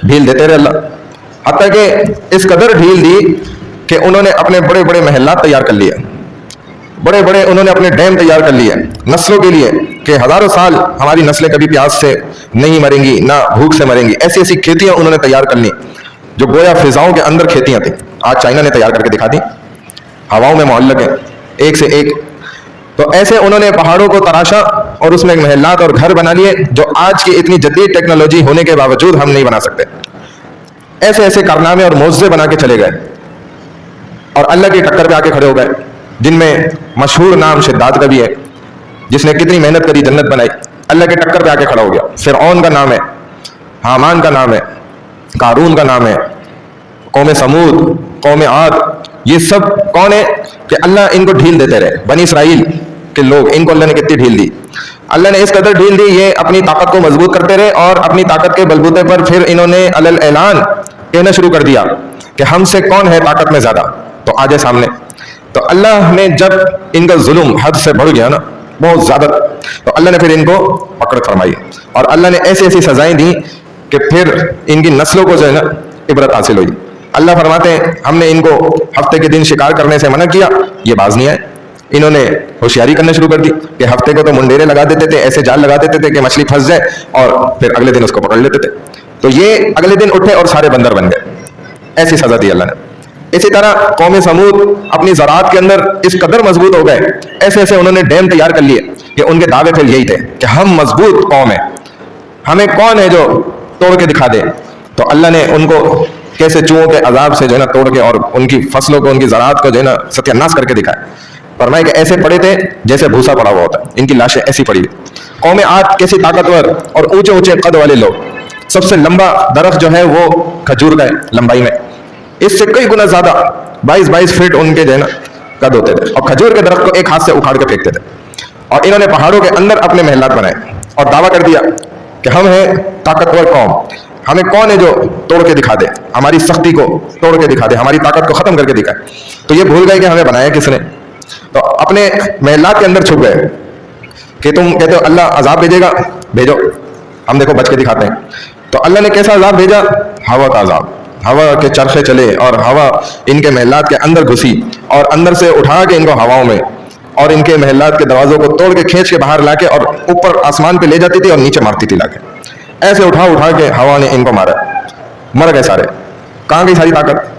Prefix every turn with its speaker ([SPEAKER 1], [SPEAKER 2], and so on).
[SPEAKER 1] ढील देते रहे अल्लाह, हत्ता कि इस कदर ढील दी कि उन्होंने अपने बड़े बड़े महल्लात तैयार कर लिए, बड़े बड़े उन्होंने अपने डैम तैयार कर लिए नस्लों के लिए कि हज़ारों साल हमारी नस्लें कभी प्यास से नहीं मरेंगी, ना भूख से मरेंगी। ऐसी ऐसी खेतियां उन्होंने तैयार कर ली जो गोया फिजाओं के अंदर खेतियां थी। आज चाइना ने तैयार करके दिखा दी, हवाओं में मुअल्लक है एक से एक। तो ऐसे उन्होंने पहाड़ों को तराशा और उसमें महल्लात और घर बना लिए जो आज की इतनी जदीद टेक्नोलॉजी होने के बावजूद हम नहीं बना सकते। ऐसे ऐसे कारनामे और मोज़े बना के चले गए और अल्लाह की टक्कर पे आके खड़े हो गए, जिनमें मशहूर नाम शिद्दात का भी है, जिसने कितनी मेहनत करी जन्नत बनाई, अल्लाह के टक्कर पे आके खड़ा हो गया। फिरऔन का नाम है, हामान का नाम है, कारून का नाम है, कौम समूद, कौम आद, ये सब कौन है कि अल्लाह इनको ढील देते रहे। बनी इसराइल के लोग, इनको अल्लाह ने कितनी ढील दी, अल्लाह ने इस कदर ढील दी, ये अपनी ताकत को मजबूत करते रहे और अपनी ताकत के बलबूते पर फिर इन्होंने अलल ऐलान कहना शुरू कर दिया कि हमसे कौन है ताकत में ज्यादा, तो आ जाए सामने। तो अल्लाह ने जब इनका जुल्म हद से बढ़ गया ना, बहुत ज्यादा, तो अल्लाह ने फिर इनको पकड़ फरमाई और अल्लाह ने ऐसी ऐसी सजाएं दी कि फिर इनकी नस्लों को जो है ना इबरत हासिल हुई। अल्लाह फरमाते हैं हमने इनको हफ्ते के दिन शिकार करने से मना किया, ये बाज नहीं आए। इन्होंने होशियारी करना शुरू कर दी कि हफ्ते को तो मुंडेरे लगा देते थे, ऐसे जाल लगा देते थे कि मछली फंस जाए और फिर अगले दिन उसको पकड़ लेते थे। तो ये अगले दिन उठे और सारे बंदर बन गए। ऐसी सजा दी अल्लाह ने। इसी तरह कौम समूद अपनी ज़राअत के अंदर इस कदर मजबूत हो गए, ऐसे ऐसे उन्होंने डैम तैयार कर लिए कि उनके दावे फिर यही थे कि हम मजबूत कौम है, हमें कौन है जो तोड़ के दिखा दे। तो अल्लाह ने उनको कैसे चूहों के अजाब से जो है ना तोड़ के और उनकी फसलों को, उनकी ज़राअत को जो है ना सत्यानाश करके दिखाया। फरमाया कि ऐसे पड़े थे जैसे भूसा पड़ा हुआ होता है, इनकी लाशें ऐसी पड़ी हुई। कौम आद कैसी ताकतवर और ऊंचे ऊंचे कद वाले लोग, सबसे लंबा दरख्त जो है वो खजूर का है लंबाई में, इससे कई गुना ज्यादा 22-22 फीट उनके जो है ना कद होते थे और खजूर के दरख्त को एक हाथ से उखाड़ के फेंकते थे। और इन्होंने पहाड़ों के अंदर अपने महलात बनाए और दावा कर दिया कि हम हैं ताकतवर कौम, हमें कौन है जो तोड़ के दिखा दे, हमारी सख्ती को तोड़ के दिखा दे, हमारी ताकत को खत्म करके दिखाए। तो ये भूल गए कि हमें बनाया किसने, तो अपने महलात के अंदर छुप गए कि तुम कहते हो अल्लाह अजाब भेजेगा, भेजो, हम देखो बच के दिखाते हैं। तो अल्लाह ने कैसा अजाब भेजा, हवा का अजाब, हवा के चरखे चले और हवा इनके महलात के अंदर घुसी और अंदर से उठा के इनको हवाओं में और इनके महलात के दरवाजों को तोड़ के खींच के बाहर लाके और ऊपर आसमान पे ले जाती थी और नीचे मारती थी लाके। ऐसे उठा उठा के हवा ने इनको मारा, मर गए सारे। कहाँ गई सारी ताकत?